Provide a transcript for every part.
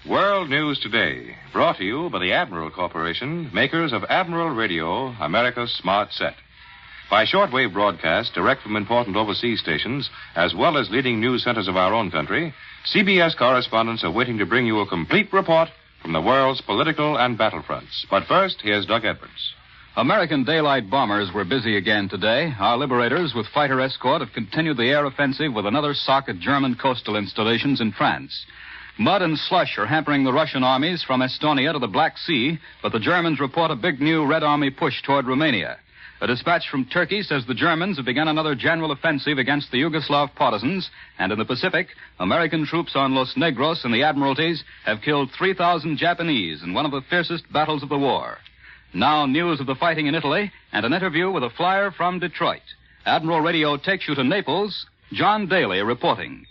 World News Today, brought to you by the Admiral Corporation, makers of Admiral Radio, America's smart set. By shortwave broadcast direct from important overseas stations, as well as leading news centers of our own country, CBS correspondents are waiting to bring you a complete report from the world's political and battlefronts. But first, here's Doug Edwards. American daylight bombers were busy again today. Our liberators, with fighter escort, have continued the air offensive with another sock at German coastal installations in France. Mud and slush are hampering the Russian armies from Estonia to the Black Sea, but the Germans report a big new Red Army push toward Romania. A dispatch from Turkey says the Germans have begun another general offensive against the Yugoslav partisans, and in the Pacific, American troops on Los Negros and the Admiralties have killed 3,000 Japanese in one of the fiercest battles of the war. Now, news of the fighting in Italy and an interview with a flyer from Detroit. Admiral Radio takes you to Naples. John Daly reporting.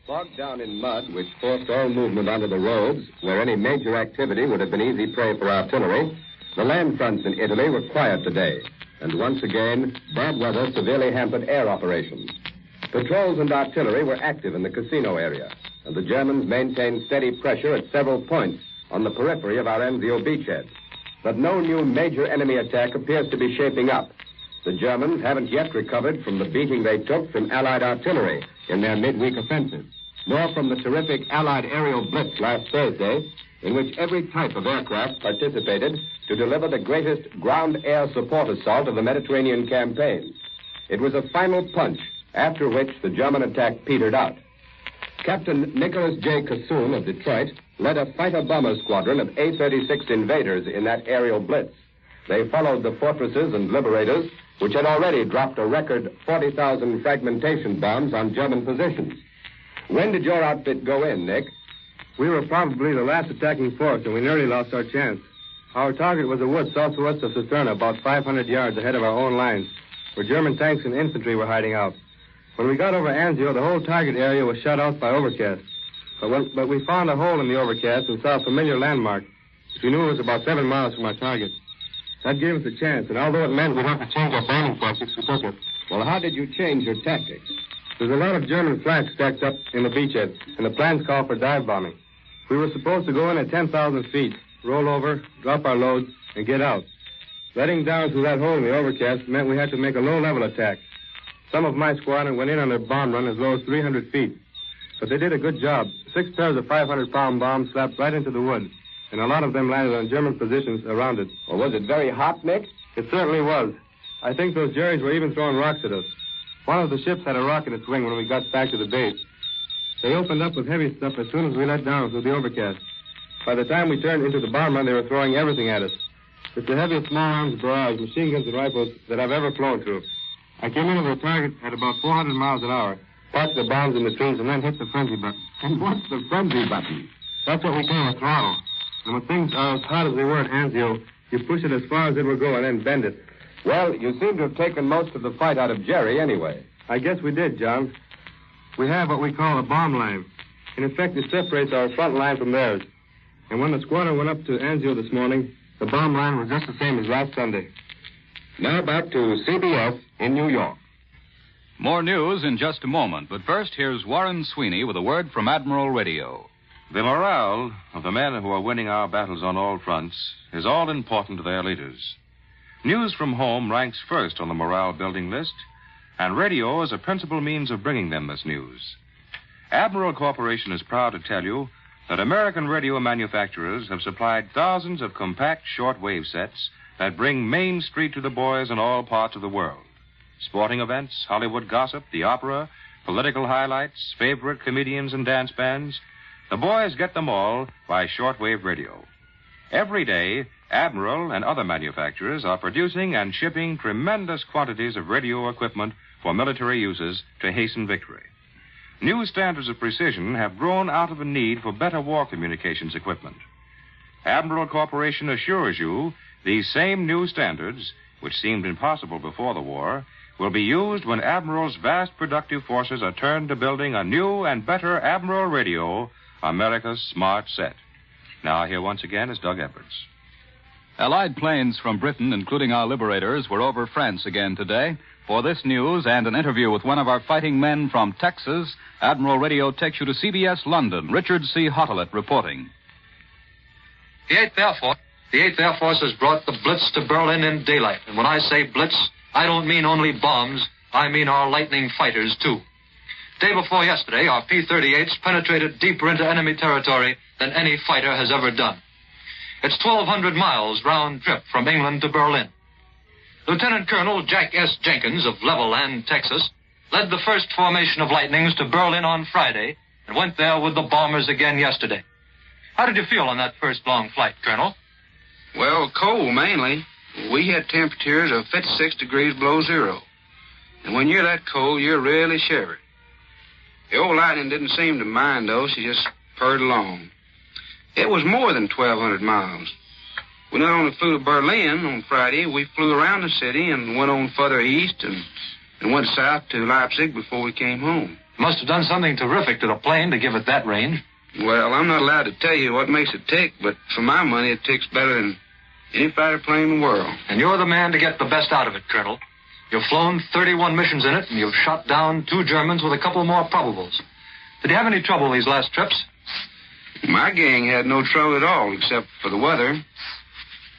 Bogged down in mud, which forced all movement onto the roads, where any major activity would have been easy prey for artillery, the land fronts in Italy were quiet today, and once again, bad weather severely hampered air operations. Patrols and artillery were active in the casino area, and the Germans maintained steady pressure at several points on the periphery of our Anzio beachhead. But no new major enemy attack appears to be shaping up. The Germans haven't yet recovered from the beating they took from Allied artillery in their midweek offensive, nor from the terrific Allied aerial blitz last Thursday, in which every type of aircraft participated to deliver the greatest ground-air support assault of the Mediterranean campaign. It was a final punch, after which the German attack petered out. Captain Nicholas J. Cassoon of Detroit led a fighter-bomber squadron of A-36 invaders in that aerial blitz. They followed the fortresses and liberators, which had already dropped a record 40,000 fragmentation bombs on German positions. When did your outfit go in, Nick? We were probably the last attacking force, and we nearly lost our chance. Our target was a wood southwest of Cisterna, about 500 yards ahead of our own lines, where German tanks and infantry were hiding out. When we got over Anzio, the whole target area was shut out by overcast. But we found a hole in the overcast and saw a familiar landmark, which we knew was about 7 miles from our target. That gave us a chance, and although it meant we'd have to change our bombing tactics, we took it. Well, how did you change your tactics? There's a lot of German flags stacked up in the beachhead, and the plans call for dive bombing. We were supposed to go in at 10,000 feet, roll over, drop our loads, and get out. Letting down through that hole in the overcast meant we had to make a low-level attack. Some of my squadron went in on their bomb run as low as 300 feet. But they did a good job. 6 pairs of 500-pound bombs slapped right into the wood, and a lot of them landed on German positions around it. Well, was it very hot, Nick? It certainly was. I think those Jerrys were even throwing rocks at us. One of the ships had a rock in its wing when we got back to the base. They opened up with heavy stuff as soon as we let down through the overcast. By the time we turned into the bomb run, they were throwing everything at us. It's the heaviest small-arms barrage, machine guns and rifles that I've ever flown through. I came into the target at about 400 miles an hour, parked the bombs in the trees, and then hit the frenzy button. And what's the frenzy button? That's what we call a throttle. And when things are as hot as they were at Anzio, you push it as far as it will go and then bend it. Well, you seem to have taken most of the fight out of Jerry anyway. I guess we did, John. We have what we call a bomb line. In effect, it separates our front line from theirs. And when the squadron went up to Anzio this morning, the bomb line was just the same as last Sunday. Now back to CBS in New York. More news in just a moment, but first, here's Warren Sweeney with a word from Admiral Radio. The morale of the men who are winning our battles on all fronts is all important to their leaders. News from home ranks first on the morale-building list, and radio is a principal means of bringing them this news. Admiral Corporation is proud to tell you that American radio manufacturers have supplied thousands of compact short-wave sets that bring Main Street to the boys in all parts of the world. Sporting events, Hollywood gossip, the opera, political highlights, favorite comedians and dance bands. The boys get them all by shortwave radio. Every day, Admiral and other manufacturers are producing and shipping tremendous quantities of radio equipment for military uses to hasten victory. New standards of precision have grown out of a need for better war communications equipment. Admiral Corporation assures you these same new standards, which seemed impossible before the war, will be used when Admiral's vast productive forces are turned to building a new and better Admiral Radio, America's smart set. Now, here once again is Doug Edwards. Allied planes from Britain, including our liberators, were over France again today. For this news and an interview with one of our fighting men from Texas, Admiral Radio takes you to CBS London. Richard C. Hottelet reporting. The 8th Air Force has brought the Blitz to Berlin in daylight. And when I say Blitz, I don't mean only bombs. I mean our lightning fighters, too. Day before yesterday, our P-38s penetrated deeper into enemy territory than any fighter has ever done. It's 1,200 miles round trip from England to Berlin. Lieutenant Colonel Jack S. Jenkins of Levelland, Texas, led the first formation of Lightnings to Berlin on Friday and went there with the bombers again yesterday. How did you feel on that first long flight, Colonel? Well, cold mainly. We had temperatures of 56 degrees below zero. And when you're that cold, you're really shivered. The old Lightning didn't seem to mind, though. She just purred along. It was more than 1,200 miles. We not only flew to Berlin on Friday, we flew around the city and went on further east and went south to Leipzig before we came home. Must have done something terrific to the plane to give it that range. Well, I'm not allowed to tell you what makes it tick, but for my money, it ticks better than any fighter plane in the world. And you're the man to get the best out of it, Colonel. You've flown 31 missions in it, and you've shot down 2 Germans with a couple more probables. Did you have any trouble these last trips? My gang had no trouble at all, except for the weather.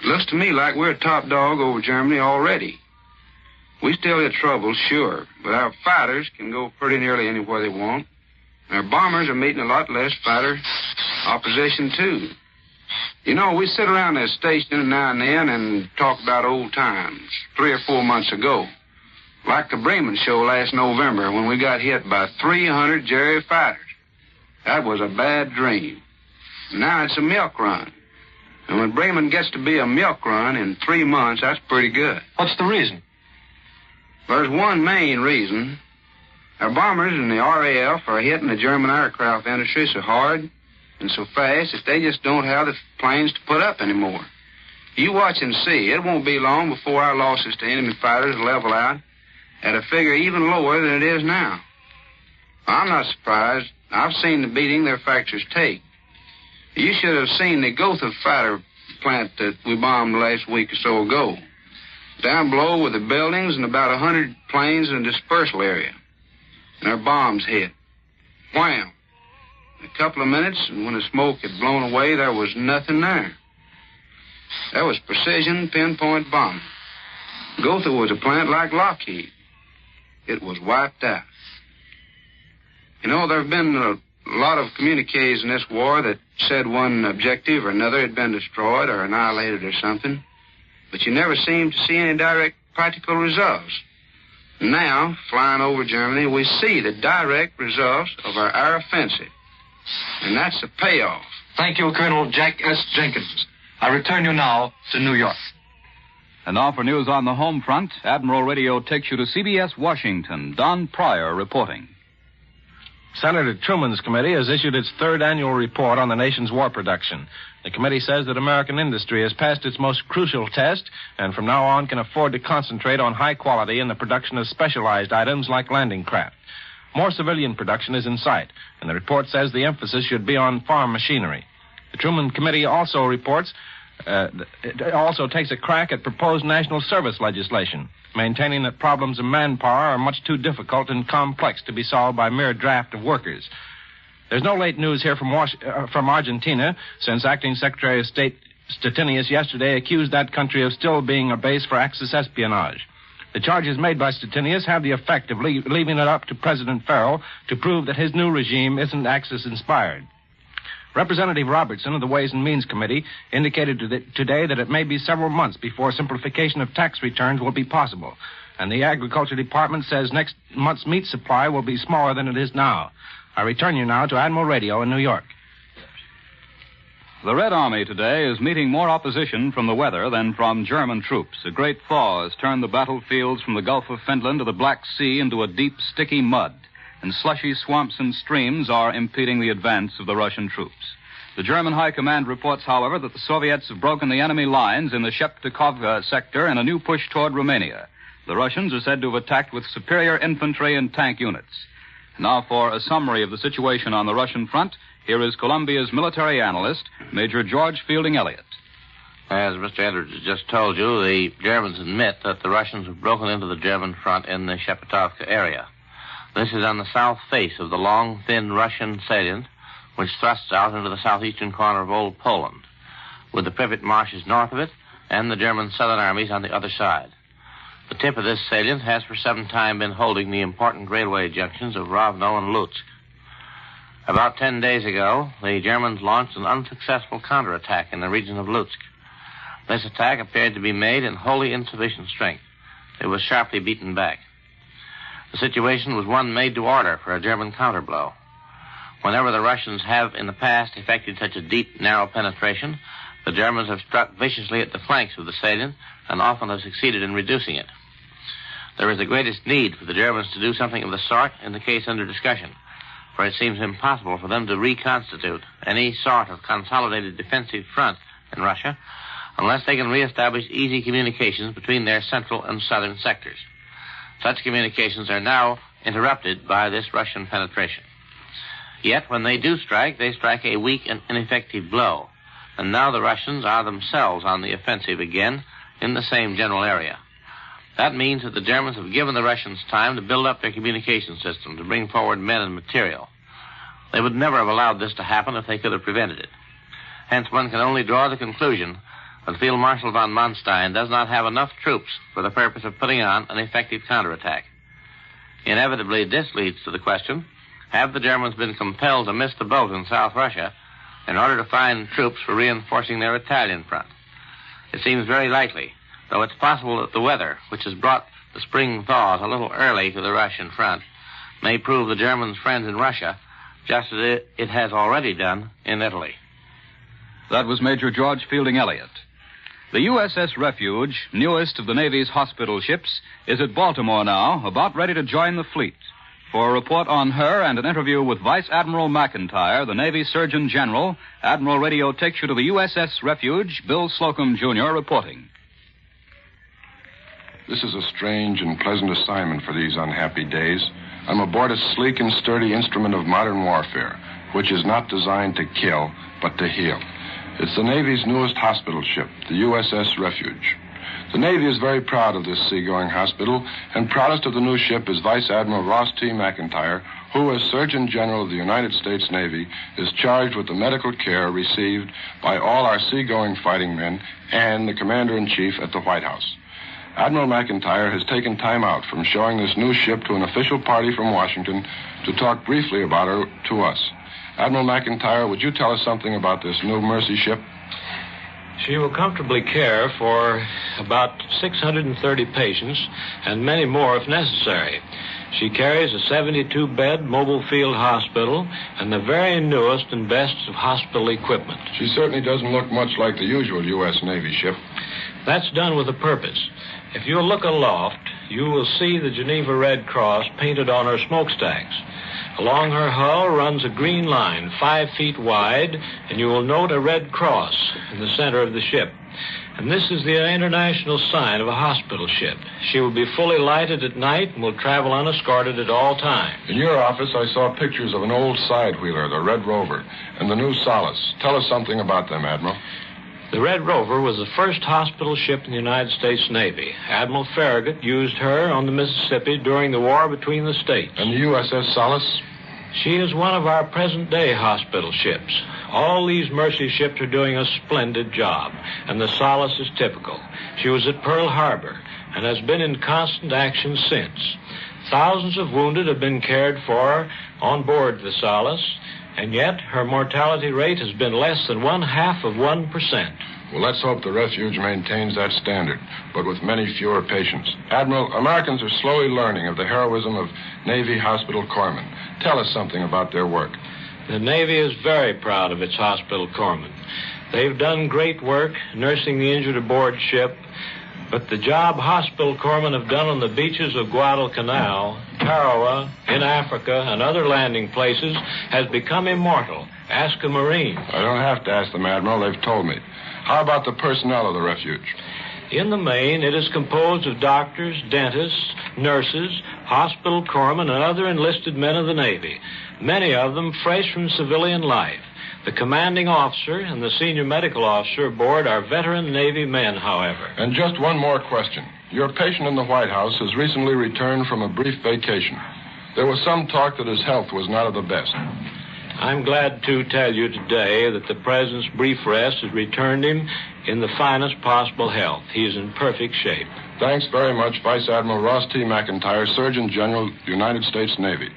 It looks to me like we're a top dog over Germany already. We still get trouble, sure, but our fighters can go pretty nearly anywhere they want. And our bombers are meeting a lot less fighter opposition, too. You know, we sit around that station now and then and talk about old times, 3 or 4 months ago. Like the Bremen show last November when we got hit by 300 Jerry fighters. That was a bad dream. Now it's a milk run. And when Bremen gets to be a milk run in 3 months, that's pretty good. What's the reason? There's one main reason. Our bombers and the RAF are hitting the German aircraft industry so hard and so fast that they just don't have the planes to put up anymore. You watch and see. It won't be long before our losses to enemy fighters level out at a figure even lower than it is now. I'm not surprised. I've seen the beating their factories take. You should have seen the Gotha fighter plant that we bombed last week or so ago. Down below were the buildings and about 100 planes in the dispersal area. And our bombs hit. Wham! In a couple of minutes, and when the smoke had blown away, there was nothing there. That was precision pinpoint bombing. Gotha was a plant like Lockheed. It was wiped out. You know, there have been a lot of communiques in this war that said one objective or another had been destroyed or annihilated or something, but you never seem to see any direct practical results. Now, flying over Germany, we see the direct results of our air offensive, and that's the payoff. Thank you, Colonel Jack S. Jenkins. I return you now to New York. And now for news on the home front, Admiral Radio takes you to CBS Washington. Don Pryor reporting. Senator Truman's committee has issued its 3rd annual report on the nation's war production. The committee says that American industry has passed its most crucial test and from now on can afford to concentrate on high quality in the production of specialized items like landing craft. More civilian production is in sight, and the report says the emphasis should be on farm machinery. The Truman Committee also reports it also takes a crack at proposed national service legislation, maintaining that problems of manpower are much too difficult and complex to be solved by mere draft of workers. There's no late news here from Argentina, since Acting Secretary of State Stettinius yesterday accused that country of still being a base for Axis espionage. The charges made by Stettinius have the effect of leaving it up to President Farrell to prove that his new regime isn't Axis-inspired. Representative Robertson of the Ways and Means Committee indicated today that it may be several months before simplification of tax returns will be possible. And the Agriculture Department says next month's meat supply will be smaller than it is now. I return you now to Admiral Radio in New York. The Red Army today is meeting more opposition from the weather than from German troops. A great thaw has turned the battlefields from the Gulf of Finland to the Black Sea into a deep, sticky mud, and slushy swamps and streams are impeding the advance of the Russian troops. The German High Command reports, however, that the Soviets have broken the enemy lines in the Sheptikov sector in a new push toward Romania. The Russians are said to have attacked with superior infantry and tank units. Now for a summary of the situation on the Russian front, here is Columbia's military analyst, Major George Fielding Elliott. As Mr. Edwards has just told you, the Germans admit that the Russians have broken into the German front in the Shepetovka area. This is on the south face of the long, thin Russian salient, which thrusts out into the southeastern corner of Old Poland, with the Pripyat marshes north of it and the German southern armies on the other side. The tip of this salient has for some time been holding the important railway junctions of Rovno and Lutsk. About 10 days ago, the Germans launched an unsuccessful counterattack in the region of Lutsk. This attack appeared to be made in wholly insufficient strength. It was sharply beaten back. The situation was one made to order for a German counterblow. Whenever the Russians have in the past effected such a deep, narrow penetration, the Germans have struck viciously at the flanks of the salient and often have succeeded in reducing it. There is the greatest need for the Germans to do something of the sort in the case under discussion, for it seems impossible for them to reconstitute any sort of consolidated defensive front in Russia unless they can reestablish easy communications between their central and southern sectors. Such communications are now interrupted by this Russian penetration. Yet, when they do strike, they strike a weak and ineffective blow. And now the Russians are themselves on the offensive again in the same general area. That means that the Germans have given the Russians time to build up their communication system, to bring forward men and material. They would never have allowed this to happen if they could have prevented it. Hence, one can only draw the conclusion that Field Marshal von Manstein does not have enough troops for the purpose of putting on an effective counterattack. Inevitably, this leads to the question, have the Germans been compelled to miss the boat in South Russia in order to find troops for reinforcing their Italian front? It seems very likely, though it's possible that the weather, which has brought the spring thaws a little early to the Russian front, may prove the Germans' friends in Russia, just as it has already done in Italy. That was Major George Fielding Elliott. The USS Refuge, newest of the Navy's hospital ships, is at Baltimore now, about ready to join the fleet. For a report on her and an interview with Vice Admiral McIntyre, the Navy Surgeon General, Admiral Radio takes you to the USS Refuge. Bill Slocum, Jr., reporting. This is a strange and pleasant assignment for these unhappy days. I'm aboard a sleek and sturdy instrument of modern warfare, which is not designed to kill, but to heal. It's the Navy's newest hospital ship, the USS Refuge. The Navy is very proud of this seagoing hospital, and proudest of the new ship is Vice Admiral Ross T. McIntyre, who, as Surgeon General of the United States Navy, is charged with the medical care received by all our seagoing fighting men and the Commander-in-Chief at the White House. Admiral McIntyre has taken time out from showing this new ship to an official party from Washington to talk briefly about her to us. Admiral McIntyre, would you tell us something about this new Mercy ship? She will comfortably care for about 630 patients and many more if necessary. She carries a 72-bed mobile field hospital and the very newest and best of hospital equipment. She certainly doesn't look much like the usual U.S. Navy ship. That's done with a purpose. If you'll look aloft, you will see the Geneva Red Cross painted on her smokestacks. Along her hull runs a green line 5 feet wide, and you will note a red cross in the center of the ship. And this is the international sign of a hospital ship. She will be fully lighted at night and will travel unescorted at all times. In your office, I saw pictures of an old side-wheeler, the Red Rover, and the new Solace. Tell us something about them, Admiral. The Red Rover was the first hospital ship in the United States Navy. Admiral Farragut used her on the Mississippi during the war between the states. And the USS Solace? She is one of our present-day hospital ships. All these Mercy ships are doing a splendid job, and the Solace is typical. She was at Pearl Harbor and has been in constant action since. Thousands of wounded have been cared for on board the Solace, and yet her mortality rate has been less than 0.5%. Well, let's hope the Refuge maintains that standard, but with many fewer patients. Admiral, Americans are slowly learning of the heroism of Navy hospital corpsmen. Tell us something about their work. The Navy is very proud of its hospital corpsmen. They've done great work nursing the injured aboard ship, but the job hospital corpsmen have done on the beaches of Guadalcanal, Tarawa, in Africa, and other landing places has become immortal. Ask a Marine. I don't have to ask them, Admiral. They've told me. How about the personnel of the Refuge? In the main, it is composed of doctors, dentists, nurses, hospital corpsmen, and other enlisted men of the Navy, many of them fresh from civilian life. The commanding officer and the senior medical officer aboard are veteran Navy men, however. And just one more question. Your patient in the White House has recently returned from a brief vacation. There was some talk that his health was not of the best. I'm glad to tell you today that the President's brief rest has returned him in the finest possible health. He is in perfect shape. Thanks very much, Vice Admiral Ross T. McIntyre, Surgeon General, United States Navy.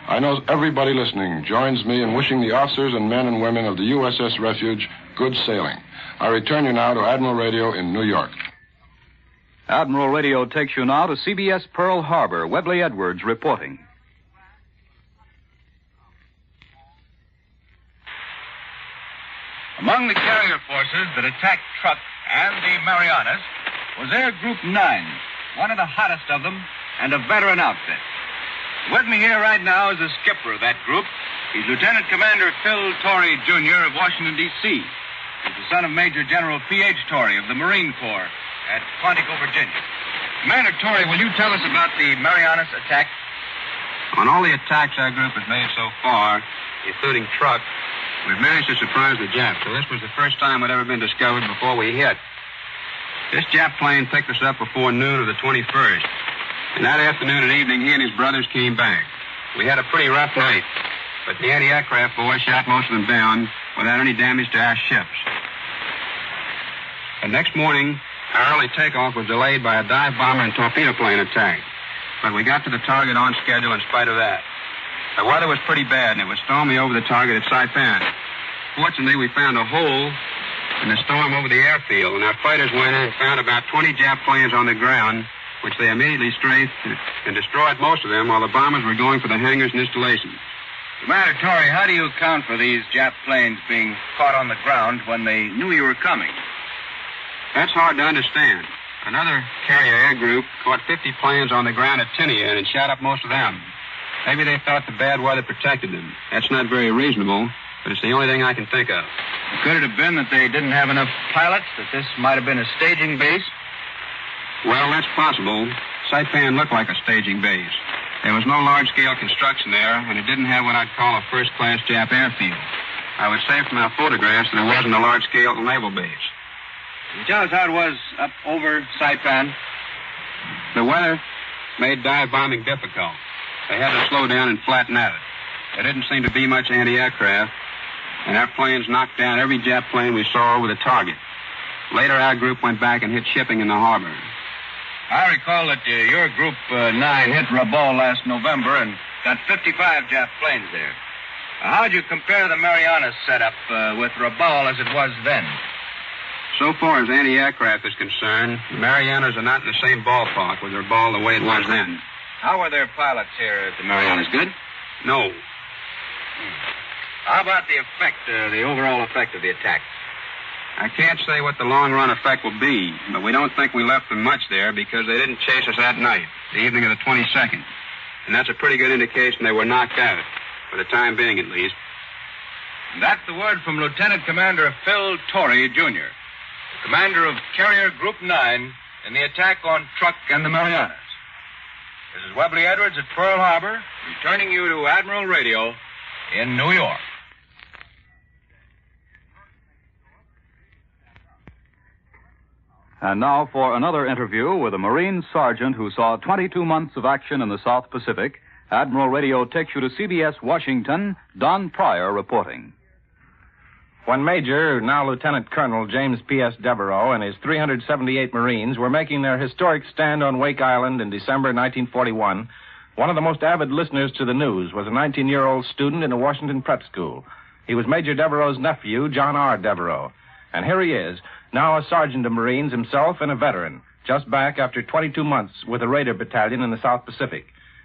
I know everybody listening joins me in wishing the officers and men and women of the USS Refuge good sailing. I return you now to Admiral Radio in New York. Admiral Radio takes you now to CBS Pearl Harbor. Webley Edwards reporting. Among the carrier forces that attacked Truk and the Marianas was Air Group 9, one of the hottest of them, and a veteran outfit. With me here right now is the skipper of that group. He's Lieutenant Commander Phil Torrey, Jr. of Washington, D.C. He's the son of Major General P.H. Torrey of the Marine Corps at Quantico, Virginia. Commander Torrey, will you tell us about the Marianas attack? On all the attacks our group has made so far, including Truk, we've managed to surprise the Japs. So this was the first time we'd ever been discovered before we hit. This Jap plane picked us up before noon of the 21st. And that afternoon and evening, he and his brothers came back. We had a pretty rough night, but the anti-aircraft boys shot most of them down without any damage to our ships. The next morning, our early takeoff was delayed by a dive bomber and torpedo plane attack. But we got to the target on schedule in spite of that. The weather was pretty bad, and it was stormy over the target at Saipan. Fortunately, we found a hole in the storm over the airfield, and our fighters went in and found about 20 Jap planes on the ground, which they immediately strafed and destroyed most of them while the bombers were going for the hangars and installations. Commander Torrey, how do you account for these Jap planes being caught on the ground when they knew you were coming? That's hard to understand. Another carrier air group caught 50 planes on the ground at Tinian and shot up most of them. Maybe they thought the bad weather protected them. That's not very reasonable, but it's the only thing I can think of. Could it have been that they didn't have enough pilots, that this might have been a staging base? Well, that's possible. Saipan looked like a staging base. There was no large-scale construction there, and it didn't have what I'd call a first-class Jap airfield. I would say from our photographs that it wasn't a large-scale naval base. Can you tell us how it was up over Saipan? The weather made dive bombing difficult. They had to slow down and flatten out. There didn't seem to be much anti-aircraft, and our planes knocked down every Jap plane we saw over the target. Later, our group went back and hit shipping in the harbor. I recall that your Group 9 hit Rabaul last November and got 55 Jap planes there. How would you compare the Marianas setup with Rabaul as it was then? So far as anti-aircraft is concerned, the Marianas are not in the same ballpark with Rabaul the way it was then. How were their pilots here at the Marianas? Good? No. How about the effect, the overall effect of the attack? I can't say what the long-run effect will be, but we don't think we left them much there because they didn't chase us that night, the evening of the 22nd. And that's a pretty good indication they were knocked out, for the time being at least. And that's the word from Lieutenant Commander Phil Torrey, Jr., commander of Carrier Group 9 in the attack on Truk and the Marianas. This is Webley Edwards at Pearl Harbor, returning you to Admiral Radio in New York. And now for another interview with a Marine sergeant who saw 22 months of action in the South Pacific. Admiral Radio takes you to CBS Washington. Don Pryor reporting. When Major, now Lieutenant Colonel James P.S. Devereaux and his 378 Marines were making their historic stand on Wake Island in December 1941, one of the most avid listeners to the news was a 19-year-old student in a Washington prep school. He was Major Devereaux's nephew, John R. Devereaux. And here he is, now a sergeant of Marines himself and a veteran, just back after 22 months with a Raider battalion in the South Pacific,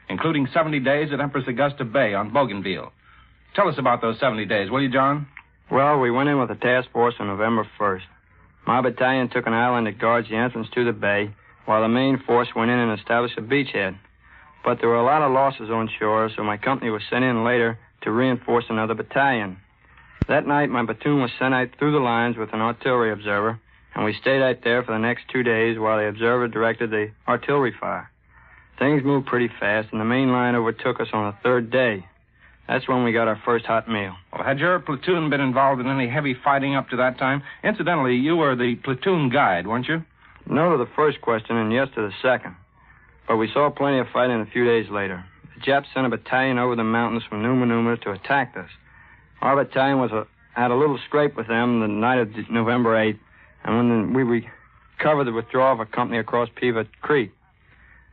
including 70 days at Empress Augusta Bay on Bougainville. Tell us about those 70 days, will you, John? Well, we went in with a task force on November 1st. My battalion took an island that guards the entrance to the bay, while the main force went in and established a beachhead. But there were a lot of losses on shore, so my company was sent in later to reinforce another battalion. That night, my platoon was sent out through the lines with an artillery observer, and we stayed out there for the next 2 days while the observer directed the artillery fire. Things moved pretty fast, and the main line overtook us on the third day. That's when we got our first hot meal. Well, had your platoon been involved in any heavy fighting up to that time? Incidentally, you were the platoon guide, weren't you? No to the first question and yes to the second. But we saw plenty of fighting a few days later. The Japs sent a battalion over the mountains from Numa to attack us. Our battalion had a little scrape with them the night of November 8th, and when we recovered the withdrawal of a company across Pivot Creek.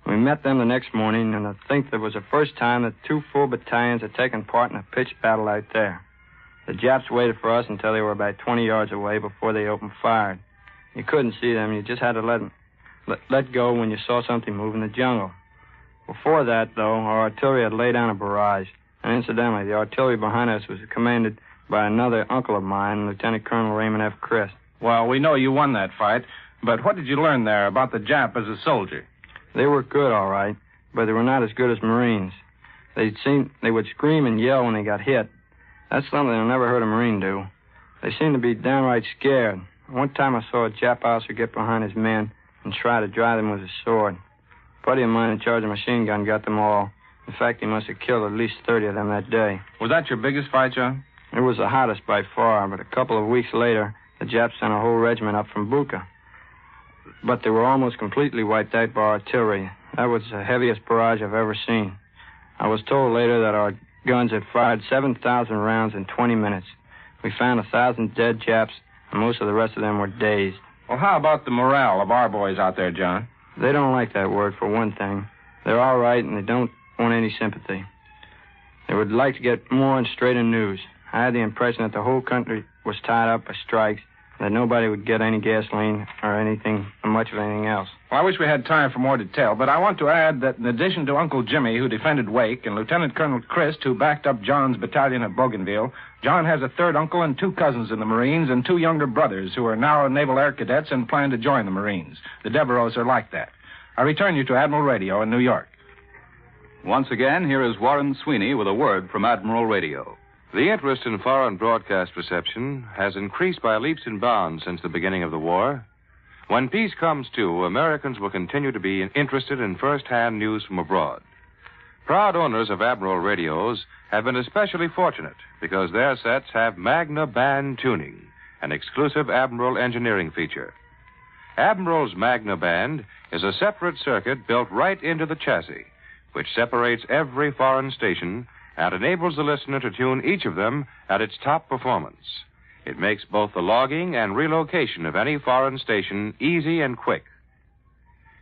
We met them the next morning, and I think that was the first time that 2 full battalions had taken part in a pitched battle out there. The Japs waited for us until they were about 20 yards away before they opened fire. You couldn't see them. You just had to let go when you saw something move in the jungle. Before that, though, our artillery had laid down a barrage. And incidentally, the artillery behind us was commanded by another uncle of mine, Lieutenant Colonel Raymond F. Christ. Well, we know you won that fight, but what did you learn there about the Jap as a soldier? They were good, all right, but they were not as good as Marines. They would scream and yell when they got hit. That's something I never heard a Marine do. They seemed to be downright scared. One time I saw a Jap officer get behind his men and try to drive them with his sword. A buddy of mine in charge of a machine gun got them all. In fact, he must have killed at least 30 of them that day. Was that your biggest fight, John? It was the hottest by far, but a couple of weeks later, the Japs sent a whole regiment up from Buka. But they were almost completely wiped out by artillery. That was the heaviest barrage I've ever seen. I was told later that our guns had fired 7,000 rounds in 20 minutes. We found 1,000 dead Japs, and most of the rest of them were dazed. Well, how about the morale of our boys out there, John? They don't like that word, for one thing. They're all right, and they don't want any sympathy. They would like to get more and straighter news. I had the impression that the whole country was tied up by strikes, that nobody would get any gasoline or much of anything else. Well, I wish we had time for more detail, but I want to add that in addition to Uncle Jimmy, who defended Wake, and Lieutenant Colonel Christ, who backed up John's battalion at Bougainville, John has a third uncle and 2 cousins in the Marines and 2 younger brothers who are now Naval Air Cadets and plan to join the Marines. The Devereaux are like that. I return you to Admiral Radio in New York. Once again, here is Warren Sweeney with a word from Admiral Radio. The interest in foreign broadcast reception has increased by leaps and bounds since the beginning of the war. When peace comes, too, Americans will continue to be interested in first-hand news from abroad. Proud owners of Admiral radios have been especially fortunate because their sets have Magna Band tuning, an exclusive Admiral engineering feature. Admiral's Magna Band is a separate circuit built right into the chassis, which separates every foreign station and enables the listener to tune each of them at its top performance. It makes both the logging and relocation of any foreign station easy and quick.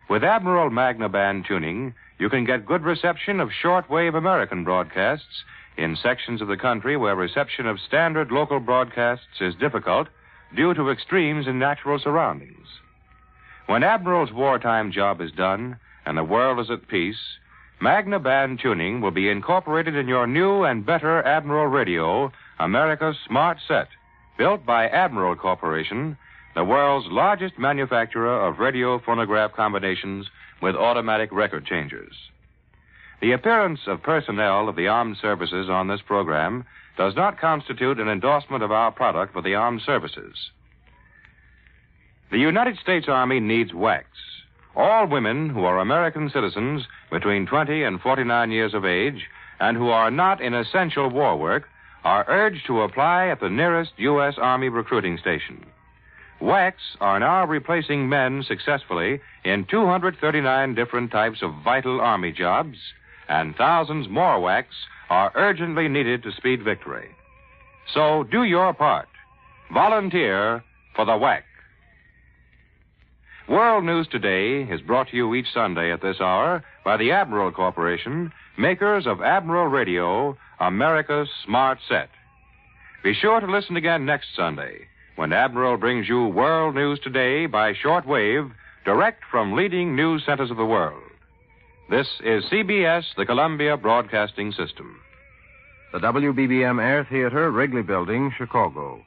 With Admiral Magna Band tuning, you can get good reception of shortwave American broadcasts in sections of the country where reception of standard local broadcasts is difficult due to extremes in natural surroundings. When Admiral's wartime job is done and the world is at peace, Magna Band tuning will be incorporated in your new and better Admiral Radio, America's smart set, built by Admiral Corporation, the world's largest manufacturer of radio phonograph combinations with automatic record changers. The appearance of personnel of the armed services on this program does not constitute an endorsement of our product for the armed services. The United States Army needs wax. All women who are American citizens between 20 and 49 years of age and who are not in essential war work are urged to apply at the nearest U.S. Army recruiting station. Wax are now replacing men successfully in 239 different types of vital Army jobs, and thousands more wax are urgently needed to speed victory. So do your part. Volunteer for the WAC. World News Today is brought to you each Sunday at this hour by the Admiral Corporation, makers of Admiral Radio, America's smart set. Be sure to listen again next Sunday when Admiral brings you World News Today by shortwave, direct from leading news centers of the world. This is CBS, the Columbia Broadcasting System. The WBBM Air Theater, Wrigley Building, Chicago.